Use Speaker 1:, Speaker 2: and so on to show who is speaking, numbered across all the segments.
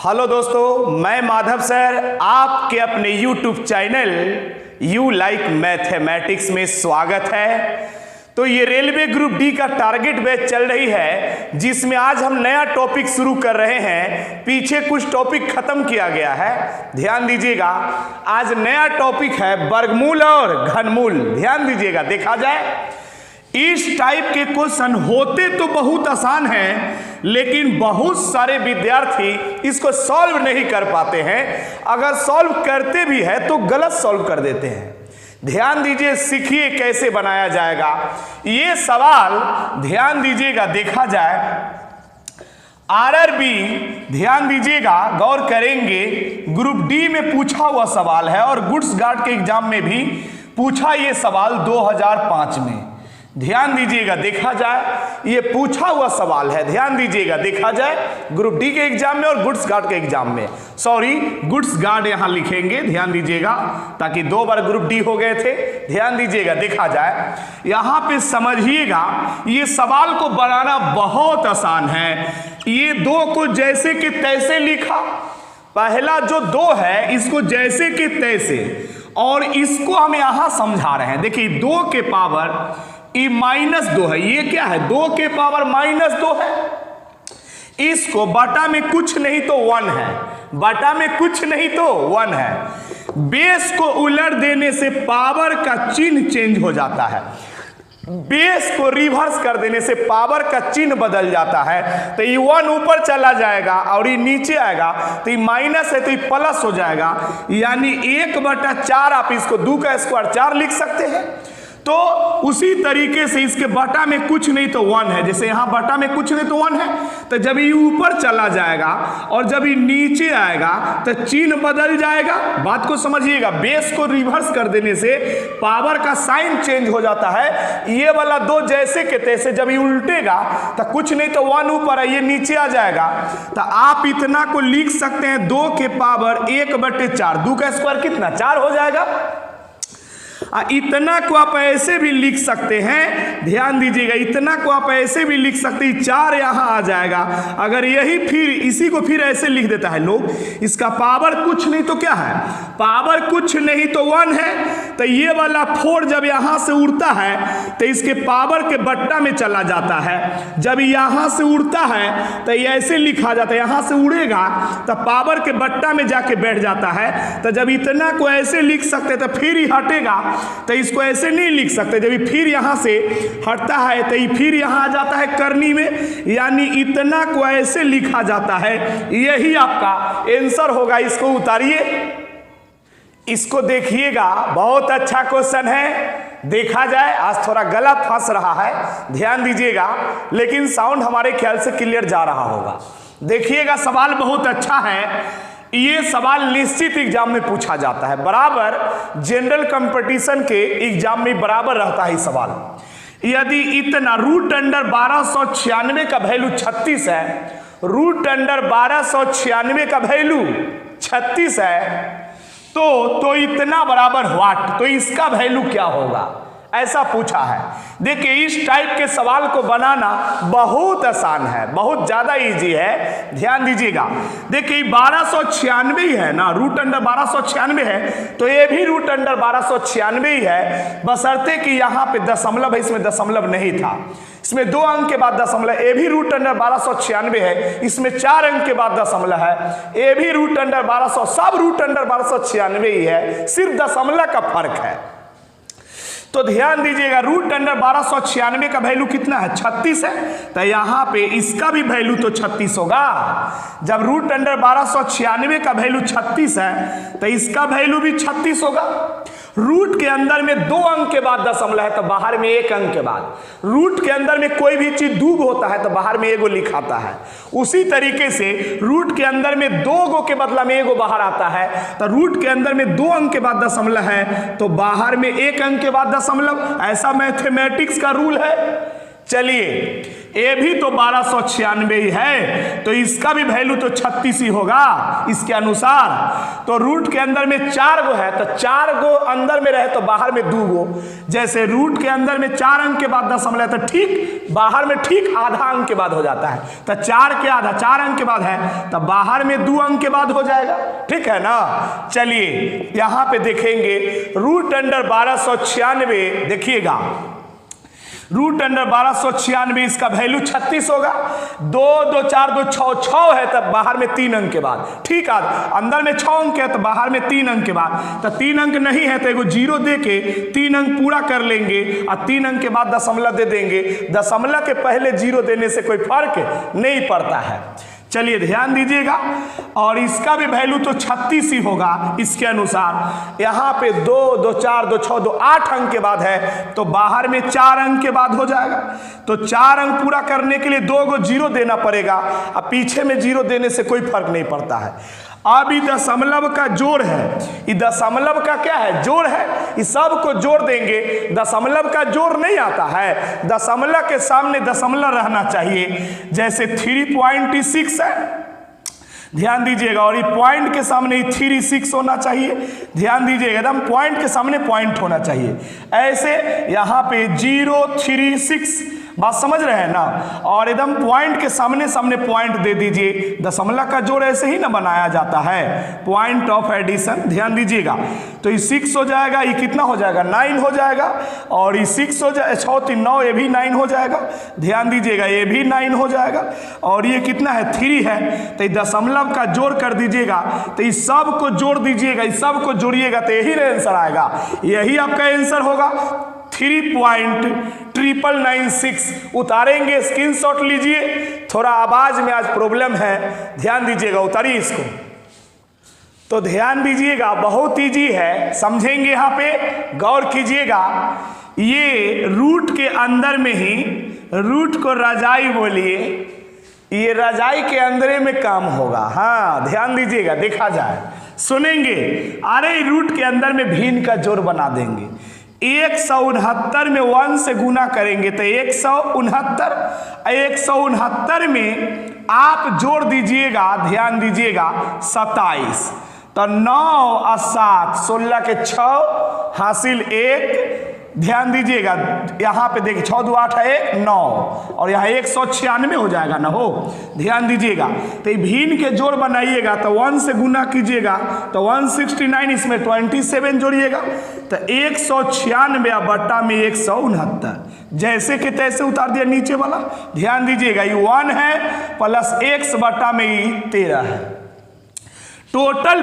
Speaker 1: Hello दोस्तों, मैं Madhav sir आपके अपने YouTube channel you like mathematics में स्वागत है। तो ये रेलवे ग्रुप डी का टारगेट बैच चल रही है, जिसमें आज हम नया टॉपिक शुरू कर रहे हैं। पीछे कुछ टॉपिक खत्म किया गया है, ध्यान दीजिएगा। आज नया टॉपिक है वर्गमूल और घनमूल। ध्यान दीजिएगा, देखा जाए इस टाइप के क्वेश्चन होते तो बहुत आसान हैं, लेकिन बहुत सारे विद्यार्थी इसको सॉल्व नहीं कर पाते हैं। अगर सॉल्व करते भी हैं तो गलत सॉल्व कर देते हैं। ध्यान दीजिए, सीखिए कैसे बनाया जाएगा ये सवाल। ध्यान दीजिएगा, देखा जाए आरआरबी, ध्यान दीजिएगा, गौर करेंगे, ग्रुप डी में पूछा हुआ सवाल है और गुड्स गार्ड के एग्जाम में भी पूछा ये सवाल 2005 में। ध्यान दीजिएगा, देखा जाए ये पूछा हुआ सवाल है। ध्यान दीजिएगा, देखा जाए ग्रुप डी के एग्जाम में और गुड्स गार्ड के एग्जाम में, सॉरी गुड्स गार्ड यहां लिखेंगे। ध्यान दीजिएगा, ताकि 2 बार ग्रुप डी हो गए थे। ध्यान दीजिएगा, देखा जाए यहां पे समझिएगा, ये सवाल को बनाना बहुत आसान है। ये 2 को जैसे कि तैसे लिखा, पहला जो 2 है इसको जैसे कि तैसे, और इसको हम यहां समझा रहे हैं। देखिए 2 के पावर ये -2 है। ये क्या है? 2 के पावर -2 है। इसको बटा में कुछ नहीं तो 1 है, बटा में कुछ नहीं तो 1 है। बेस को उलट देने से पावर का चिन्ह चेंज हो जाता है। बेस को रिवर्स कर देने से पावर का चिन्ह बदल जाता है। तो ये 1 ऊपर चला जाएगा और ये नीचे आएगा, तो ये माइनस है तो ये प्लस हो जाएगा। यानी 1/4 आप इसको 2 का स्क्वायर 4 लिख सकते हैं। तो उसी तरीके से इसके बटा में कुछ नहीं तो 1 है। जैसे यहां बटा में कुछ नहीं तो 1 है, तो जब ये ऊपर चला जाएगा और जब ये नीचे आएगा तो चिन्ह बदल जाएगा। बात को समझिएगा, बेस को रिवर्स कर देने से पावर का साइन चेंज हो जाता है। ये वाला 2 जैसे के तैसे, जब ये उल्टेगा तो कुछ नहीं तो 1 ऊपर है, ये नीचे आ जाएगा। तो आप इतना को लिख सकते हैं 2 के पावर 1/4। 2 का स्क्वायर कितना? 4 हो जाएगा। इतना को आप ऐसे भी लिख सकते हैं। ध्यान दीजिएगा, इतना को आप ऐसे भी लिख सकते हैं, 4 यहां आ जाएगा। अगर यही फिर इसी को फिर ऐसे लिख देता है लोग, इसका पावर कुछ नहीं तो क्या है? पावर कुछ नहीं तो 1 है। तो ये वाला 4 जब यहां से उड़ता है तो इसके पावर के बट्टा में चला जाता है। जब यहां से उड़ता है तो ये ऐसे लिखा जाता है, यहां से उड़ेगा तो पावर के बट्टा में जाके बैठ जाता है। तो जब इतना को ऐसे लिख सकते तो फिर ही हटेगा, तो इसको ऐसे नहीं लिख सकते। जब ये फिर यहां से हटता है तो ये फिर यहां आ जाता है करनी में, यानी इतना को ऐसे लिखा जाता है। यही आपका आंसर होगा। इसको उतारिए, इसको देखिएगा, बहुत अच्छा क्वेश्चन है। देखा जाए आज थोड़ा गला फंस रहा है, ध्यान दीजिएगा, लेकिन साउंड हमारे ख्याल से क्लियर जा रहा होगा। देखिएगा, सवाल बहुत अच्छा है। ये सवाल निश्चित एग्जाम में पूछा जाता है, बराबर जनरल कंपटीशन के एग्जाम में बराबर रहता है सवाल। यदि इतना √1296 का वैल्यू 36 है, √1296 का वैल्यू 36 है, तो इतना बराबर व्हाट, तो इसका वैल्यू क्या होगा, ऐसा पूछा है। देखिए इस टाइप के सवाल को बनाना बहुत आसान है, बहुत ज्यादा इजी है। ध्यान दीजिएगा, देखिए 1296 है ना, √1296 है, तो ये भी √1296 ही है, बशर्ते कि यहाँ पे दशमलव है, इसमें दशमलव नहीं था। इसमें 2 अंक के बाद दशमलव, ये भी √1296 है, इसमें 4 अंक के बाद दशमलव है, ये भी √1200, सब √1296 ही है, सिर्फ दशमलव का फर्क है। तो ध्यान दीजिएगा, √1296 का वैल्यू कितना है? 36 है, तो यहां पे इसका भी वैल्यू तो 36 होगा। जब √1296 का वैल्यू 36 है तो इसका वैल्यू भी 36 होगा। रूट के अंदर में 2 अंक के बाद दशमलव है, तो बाहर में 1 अंक के बाद। रूट के अंदर में कोई भी चीज 2 होता है तो बाहर में 1 लिखाता है। उसी तरीके से रूट के अंदर में 2 के बदला में 1 बाहर आता है, तो रूट के अंदर में 2 अंक के बाद दशमलव है तो बाहर में 1 अंक के बाद दशमलव। ऐसा मैथमेटिक्स का रूल है। चलिए ये भी तो 1296 ही है, तो इसका भी वैल्यू तो 36 ही होगा इसके अनुसार। तो रूट के अंदर में 4 गो है, तो 4 गो अंदर में रहे तो बाहर में 2 गो। जैसे रूट के अंदर में 4 अंक के बाद दशमलव, तो ठीक बाहर में ठीक आधा अंक के बाद हो जाता है। तो 4 के आधा 4 अंक के बाद है, तो बाहर में 2 अंक के बाद हो जाएगा। ठीक है ना। चलिए यहां पे देखेंगे रूट अंडर 1296, देखिएगा रूट अंडर 1296 इसका वैल्यू 36 होगा। 2 2 4 2 6 6 है, तब बाहर में 3 अंक के बाद। ठीक है, अंदर में 6 अंक है तो बाहर में 3 अंक के बाद। तो 3 अंक नहीं है तो एगो 0 दे के 3 अंक पूरा कर लेंगे और 3 अंक के बाद दशमलव दे देंगे। दशमलव के पहले 0 देने से कोई फर्क नहीं पड़ता है। चलिए ध्यान दीजिएगा, और इसका भी वैल्यू तो 36 ही होगा इसके अनुसार। यहाँ पे 2 2 4 2 6 2 8 अंक के बाद है, तो बाहर में 4 अंक के बाद हो जाएगा। तो 4 अंक पूरा करने के लिए 2 गो 0 देना पड़ेगा, और पीछे में 0 देने से कोई फर्क नहीं पड़ता है। अब ये दशमलव का जोड़ है, ये दशमलव का क्या है, जोड़ है। इस सब को जोड़ देंगे, दशमलव का जोड़ नहीं आता है, दशमलव के सामने दशमलव रहना चाहिए। जैसे 3.6 है, ध्यान दीजिएगा, और ये पॉइंट के सामने 36 होना चाहिए। ध्यान दीजिएगा, एकदम पॉइंट के सामने पॉइंट होना चाहिए। ऐसे यहाँ पे 036, बात समझ रहे हैं ना, और एकदम पॉइंट के सामने सामने पॉइंट दे दीजिए। दशमलव का जोड़ ऐसे ही ना बनाया जाता है, पॉइंट ऑफ एडिशन। ध्यान दीजिएगा, तो ये 6 हो जाएगा, ये कितना हो जाएगा, 9 हो जाएगा, और ये 6 हो जाए 6 3 9, ये भी 9 हो जाएगा। ध्यान दीजिएगा, ये भी 9 हो जाएगा, और ये कितना है, 3 है। तो ये दशमलव का जोड़ कर दीजिएगा, तो इस सब को जोड़ दीजिएगा, इस सब को जोड़िएगा तो यही आंसर आएगा। यही आपका आंसर होगा 3.996। उतारेंगे, स्क्रीनशॉट लीजिए। थोड़ा आवाज में आज प्रॉब्लम है, ध्यान दीजिएगा, उतारिए इसको। तो ध्यान दीजिएगा, बहुत ईजी है, समझेंगे। यहाँ पे गौर कीजिएगा, ये रूट के अंदर में ही, रूट को रजाई बोलिए, ये रजाई के अंदर में काम होगा। हाँ ध्यान दीजिएगा, देखा जाए, सुनेंगे। अरे रूट के अंदर में भिन्न का जोड़ बना देंगे। 169 में 1 से गुना करेंगे तो 169, 169 में आप जोड़ दीजिएगा, ध्यान दीजिएगा 27, तो 9 और 7 16 के 6 हासिल 1। ध्यान दीजिएगा, यहाँ पे देखिए 6 2 8 है 1 9, और यहाँ 196 हो जाएगा ना हो। ध्यान दीजिएगा, तो ये भिन्न के जोड़ बनाइएगा तो 1 से गुना कीजिएगा तो 169, इसमें 27 जोड़िएगा तो 196 बट्टा में 169, जैसे कि तैसे उतार दिया नीचे वाला। ध्यान दीजिएगा, ये 1 है प्लस x बट्टा में ये 13 है। टोटल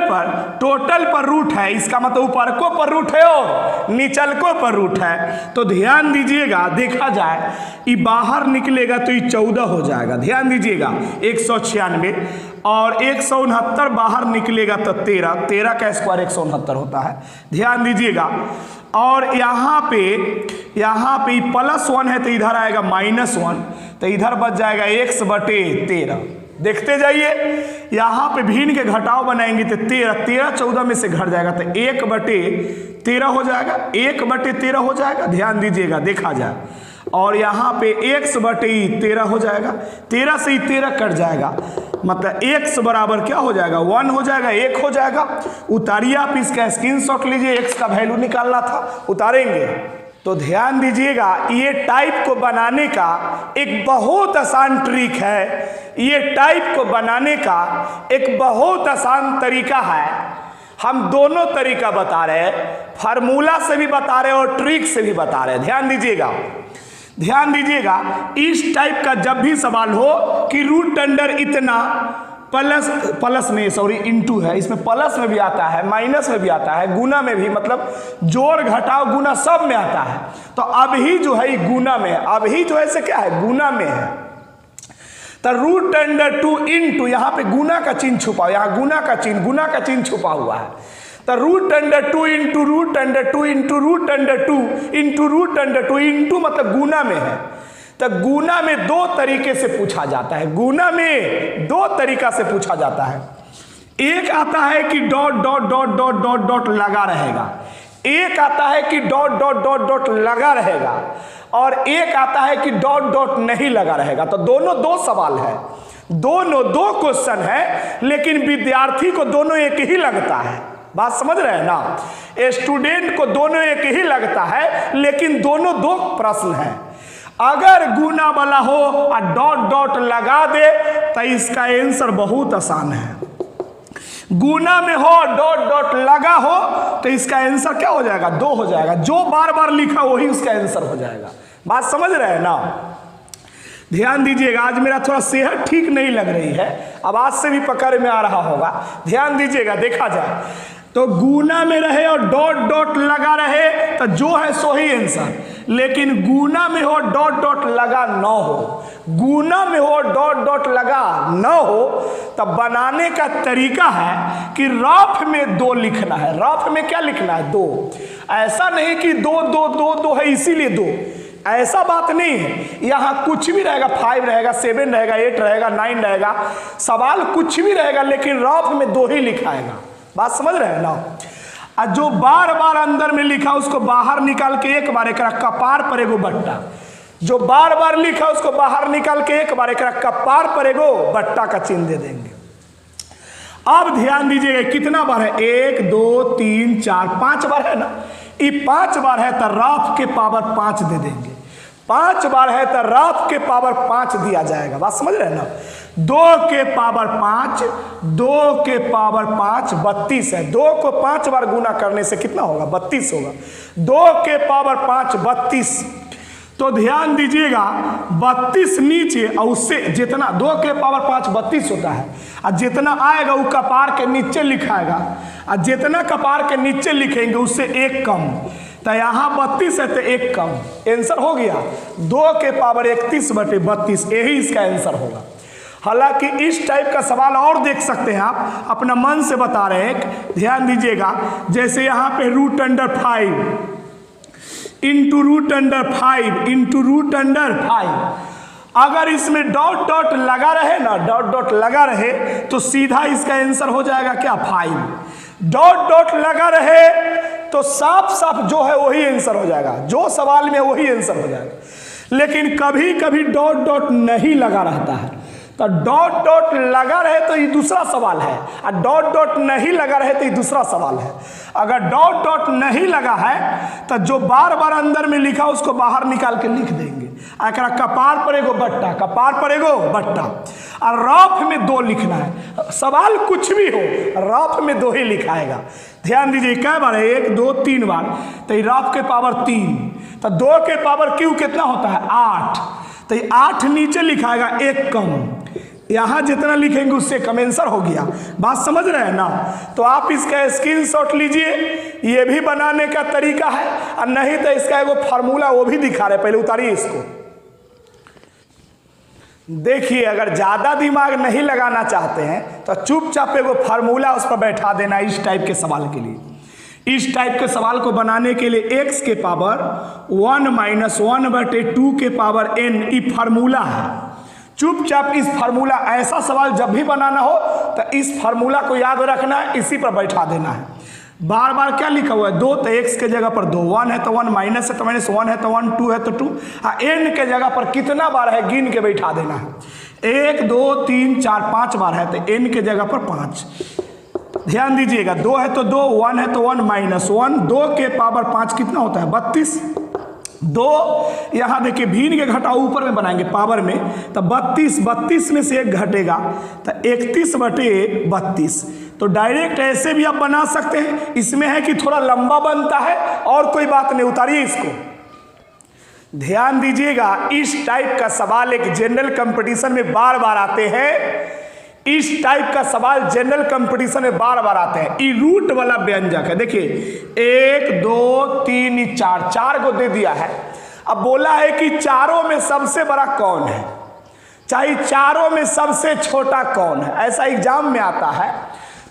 Speaker 1: पर रूट है, इसका मतलब ऊपर को पर रूट है और नीचल को पर रूट है। तो ध्यान दीजिएगा, देखा जाए ये बाहर निकलेगा तो ये 14 हो जाएगा। ध्यान दीजिएगा 196 और 169 बाहर निकलेगा तो 13, 13 का स्क्वायर 169 होता है। ध्यान दीजिएगा, और यहाँ पे +1 है तो इधर आएगा -1, तो इधर बच जाएगा x बटे 13। देखते जाइए, यहाँ पे भिन्न के घटाव बनाएंगे तो 13 14 में से घट जाएगा तो 1 बटे 13 हो जाएगा, 1 बटे 13 हो जाएगा। ध्यान दीजिएगा, देखा जाए, और यहाँ पे x बटे 13 हो जाएगा, 13 से 13 कट जाएगा, मतलब x बराबर क्या हो जाएगा, 1 हो जाएगा, 1 हो जाएगा। उतारिए, आप इसका स्क्रीनशॉट लीजिए, x का वैल्यू निकालना था, उतारेंगे। तो ध्यान दीजिएगा, ये टाइप को बनाने का एक बहुत आसान ट्रिक है, ये टाइप को बनाने का एक बहुत आसान तरीका है। हम दोनों तरीका बता रहे हैं, फार्मूला से भी बता रहे हैं और ट्रिक से भी बता रहे हैं। ध्यान दीजिएगा, इस टाइप का जब भी सवाल हो कि रूट अंडर इतना प्लस नहीं सॉरी इनटू है, इसमें प्लस में भी आता है, माइनस में भी आता है, गुना में भी, मतलब जोड़ घटाव गुना सब में आता है। तो अभी जो है गुना में, अभी जो है से क्या है, गुना में है। तो रूट अंडर 2 इंटू, यहाँ पे गुना का चिन्ह छुपा, यहाँ गुना का चिन्ह छुपा हुआ है। तो root under 2 into root under 2 into root under 2 into root under 2 into, मतलब गुना में है। तो गुना में 2 तरीके से पूछा जाता है, गुना में 2 तरीका से पूछा जाता है। एक आता है कि dot dot dot dot dot dot लगा रहेगा, एक आता है कि डॉट डॉट डॉट डॉट लगा रहेगा, और एक आता है कि डॉट डॉट नहीं लगा रहेगा। तो दोनों दो सवाल है, दोनों दो क्वेश्चन है, लेकिन विद्यार्थी को दोनों एक ही लगता है। बात समझ रहे हैं ना, स्टूडेंट को दोनों एक ही लगता है, लेकिन दोनों दो प्रश्न हैं। अगर गुना वाला हो और डॉट डॉट लगा दे तो इसका आंसर बहुत आसान है। गुना में हो डॉट डॉट लगा हो तो इसका आंसर क्या हो जाएगा? 2 हो जाएगा। जो बार बार लिखा वही उसका आंसर हो जाएगा। बात समझ रहे हैं ना, ध्यान दीजिएगा। आज मेरा थोड़ा सेहत ठीक नहीं लग रही है, आवाज से भी पकड़ में आ रहा होगा, ध्यान दीजिएगा। देखा जाए तो गुना में रहे और डॉट डॉट लगा रहे तो जो है सो ही आंसर, लेकिन गुना में हो डॉट डॉट लगा न हो, गुना में हो डॉट डॉट लगा न हो, तब बनाने का तरीका है कि रफ में 2 लिखना है। रफ में क्या लिखना है? 2। ऐसा नहीं कि 2 2 2 2 है इसीलिए 2, ऐसा बात नहीं है। यहाँ कुछ भी रहेगा, 5 रहेगा, 7 रहेगा, 8 रहेगा, 9 रहेगा, सवाल कुछ भी रहेगा, लेकिन रफ में 2 ही लिखाएगा। बात समझ रहे हैं ना। और जो बार बार अंदर में लिखा उसको बाहर निकाल के एक बार एक कपार पर एगो बट्टा, जो बार बार लिखा उसको बाहर निकाल के एक बार एक कपार पर एगो बट्टा का चिन्ह दे देंगे। अब ध्यान दीजिएगा कितना बार है? 1 2 3 4 5 बार है ना। ये 5 बार है तो रफ के पावर 5 दे देंगे। 5 बार है तो रफ के पावर 5 दिया जाएगा। बात समझ रहे हैं ना। 2 के पावर 5, 2 के पावर 5 32 है। 2 को 5 बार गुना करने से कितना होगा? 32 होगा। 2 के पावर 5 32। तो ध्यान दीजिएगा 32 नीचे और उससे जितना 2 के पावर 5 32 होता है, और जितना आएगा वो कपार के नीचे लिखाएगा, और जितना कपार के नीचे लिखेंगे उससे 1 कम। तो यहाँ 32 है तो 1 कम, आंसर हो गया 2 के पावर 31/32। यही इसका आंसर होगा। हालांकि इस टाइप का सवाल और देख सकते हैं आप, अपना मन से बता रहे हैं, ध्यान दीजिएगा। जैसे यहाँ पे √5 इंटू √5 इंटू √5, अगर इसमें डॉट डॉट लगा रहे ना, डॉट डॉट लगा रहे तो सीधा इसका आंसर हो जाएगा क्या? 5। डॉट डॉट लगा रहे तो साफ साफ जो है वही आंसर हो जाएगा, जो सवाल में वही आंसर हो जाएगा। लेकिन कभी कभी डॉट डॉट नहीं लगा रहता है, तो डॉट डॉट लगा रहे तो ये दूसरा सवाल है, और डॉट डॉट नहीं लगा रहे तो ये दूसरा सवाल है। अगर डॉट डॉट नहीं लगा है तो जो बार बार अंदर में लिखा उसको बाहर निकाल के लिख देंगे। एकरा कपार पर एगो बट्टा, कपार पर एगो बट्टा, और रफ में 2 लिखना है। सवाल कुछ भी हो रफ में 2 ही लिखाएगा। ध्यान दीजिए क्या बार है? 1 2 3 बार, तो ये रफ के पावर 3, तो 2 के पावर क्यू कितना होता है? 8। तो ये 8 नीचे लिखाएगा, 1 कम, यहाँ जितना लिखेंगे उससे कम आंसर हो गया। बात समझ रहे हैं ना। तो आप इसका स्क्रीनशॉट लीजिए, ये भी बनाने का तरीका है, और नहीं तो इसका एगो फार्मूला वो भी दिखा रहे, पहले उतारिए इसको। देखिए अगर ज्यादा दिमाग नहीं लगाना चाहते हैं तो चुपचाप एगो फार्मूला उस पर बैठा देना। इस टाइप के सवाल के लिए, इस टाइप के सवाल को बनाने के लिए x के पावर 1 - 1/2 के पावर n, ये फार्मूला है। चुपचाप इस फार्मूला, ऐसा सवाल जब भी बनाना हो तो इस फार्मूला को याद रखना है, इसी पर बैठा देना है। बार बार क्या लिखा हुआ है? 2, तो x के जगह पर 2, 1 है तो 1, माइनस है तो माइनस, 1 है तो 1, 2 है तो 2, n के जगह पर कितना बार है गिन के बैठा देना है। 1 2 3 4 5 बार है तो n के जगह पर 5। ध्यान दीजिएगा 2 है तो 2, 1 है तो 1, माइनस 1, 2 के पावर 5 कितना होता है? 32। 2 यहाँ देखिए भीन के घटाओ ऊपर में बनाएंगे पावर में, तो 32 में से 1 घटेगा तो 31/32। तो डायरेक्ट ऐसे भी आप बना सकते हैं। इसमें है कि थोड़ा लंबा बनता है, और कोई बात नहीं, उतारिए इसको। ध्यान दीजिएगा इस टाइप का सवाल एक जनरल कंपटीशन में बार बार आते हैं। इस टाइप का सवाल जनरल कंपटीशन में बार बार आते हैं। ई रूट वाला व्यंजक है। देखिए 1 2 3 4, 4 को दे दिया है। अब बोला है कि चारों में सबसे बड़ा कौन है, चाहे चारों में सबसे छोटा कौन है। ऐसा एग्जाम में आता है।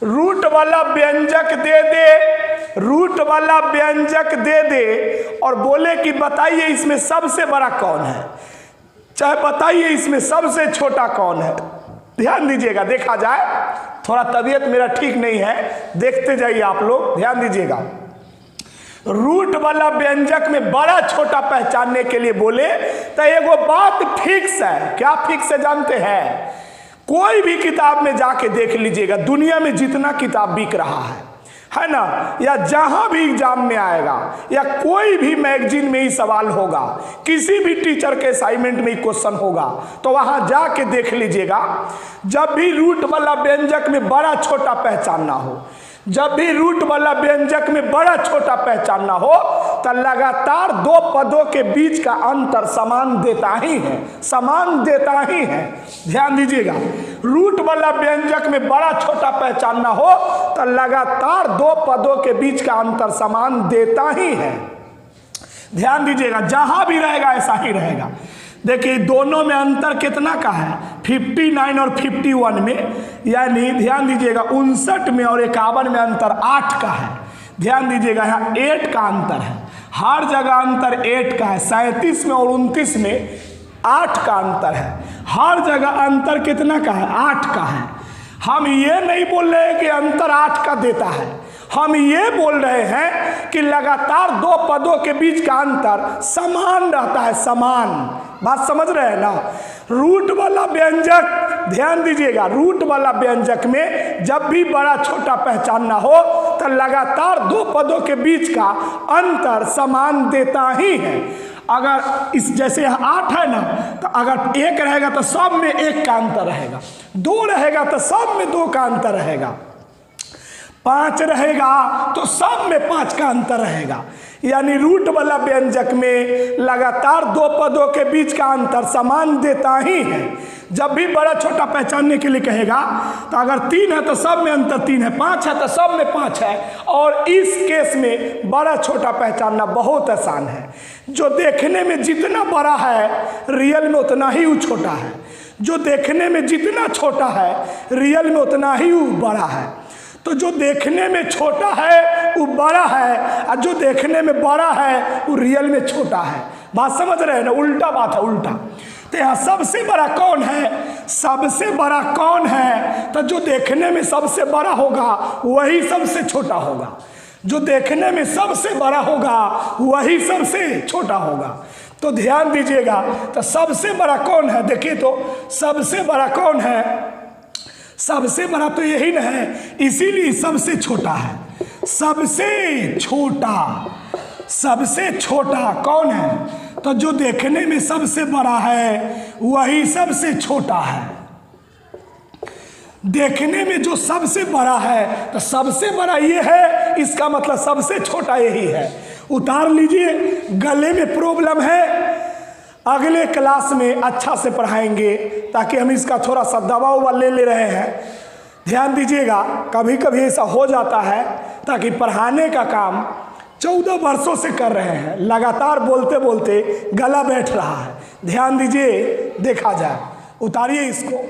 Speaker 1: रूट वाला व्यंजक दे दे, रूट वाला व्यंजक दे दे और बोले कि बताइए इसमें सबसे बड़ा कौन है, चाहे बताइए इसमें सबसे छोटा कौन है। ध्यान दीजिएगा, देखा जाए, थोड़ा तबीयत मेरा ठीक नहीं है, देखते जाइए आप लोग, ध्यान दीजिएगा। रूट वाला व्यंजक में बड़ा छोटा पहचानने के लिए बोले तो एगो बात फिक्स है। क्या फिक्स है जानते हैं? कोई भी किताब में जाके देख लीजिएगा, दुनिया में जितना किताब बिक रहा है ना, या जहां भी एग्जाम में आएगा, या कोई भी मैगजीन में ही सवाल होगा, किसी भी टीचर के असाइनमेंट में ही क्वेश्चन होगा, तो वहां जाके देख लीजिएगा, जब भी रूट वाला व्यंजक में बड़ा छोटा पहचानना हो, जब भी रूट वाला व्यंजक में बड़ा छोटा पहचानना हो, तो लगातार दो पदों के बीच का अंतर समान देता ही है, समान देता ही है। ध्यान दीजिएगा, रूट वाला व्यंजक में बड़ा छोटा पहचानना हो तो लगातार दो पदों के बीच का अंतर समान देता ही है। ध्यान दीजिएगा, जहां भी रहेगा ऐसा ही रहेगा। देखिए दोनों में अंतर कितना का है? 59 और 51 में, यानी ध्यान दीजिएगा 59 में और 51 में अंतर 8 का है। ध्यान दीजिएगा यहाँ 8 का अंतर है, हर जगह अंतर 8 का है। 37 में और 29 में 8 का अंतर है, हर जगह अंतर कितना का है? 8 का है। हम ये नहीं बोल रहे हैं कि अंतर 8 का देता है, हम ये बोल रहे हैं कि लगातार दो पदों के बीच का अंतर समान रहता है, समान। बात समझ रहे हैं ना? रूट वाला व्यंजक, ध्यान दीजिएगा, रूट वाला व्यंजक में जब भी बड़ा छोटा पहचानना हो तो लगातार दो पदों के बीच का अंतर समान देता ही है। अगर इस जैसे 8 है ना, तो अगर 1 रहेगा तो सब में 1 का अंतर रहेगा, 2 रहेगा तो सब में 2 का अंतर रहेगा, 5 रहेगा तो सब में 5 का अंतर रहेगा। यानी रूट वाला व्यंजक में लगातार दो पदों के बीच का अंतर समान देता ही है। जब भी बड़ा छोटा पहचानने के लिए कहेगा तो अगर 3 है तो सब में अंतर 3 है, 5 है तो सब में 5 है। और इस केस में बड़ा छोटा पहचानना बहुत आसान है। जो देखने में जितना बड़ा है रियल में उतना ही वो छोटा है, जो देखने में जितना छोटा है रियल में उतना ही वो बड़ा है। तो जो देखने में छोटा है वो बड़ा है, और जो देखने में बड़ा है वो रियल में छोटा है। बात समझ रहे हैं ना? उल्टा बात है, उल्टा। तो यहाँ सबसे बड़ा कौन है? सबसे बड़ा कौन है? तो जो देखने में सबसे बड़ा होगा वही सबसे छोटा होगा, जो देखने में सबसे बड़ा होगा वही सबसे छोटा होगा। तो ध्यान दीजिएगा, तो सबसे बड़ा कौन है? देखिए तो सबसे बड़ा कौन है? सबसे बड़ा तो यही न है, इसीलिए सबसे छोटा है। सबसे छोटा कौन है? तो जो देखने में सबसे बड़ा है वही सबसे छोटा है। देखने में जो सबसे बड़ा है तो सबसे बड़ा ये है, इसका मतलब सबसे छोटा यही है। उतार लीजिए, गले में प्रॉब्लम है, अगले क्लास में अच्छा से पढ़ाएंगे, ताकि हम इसका थोड़ा सा दवा उवा ले रहे हैं। ध्यान दीजिएगा, कभी कभी ऐसा हो जाता है, ताकि पढ़ाने का काम 14 वर्षों से कर रहे हैं, लगातार बोलते बोलते गला बैठ रहा है। ध्यान दीजिए, देखा जाए। उतारिए इसको।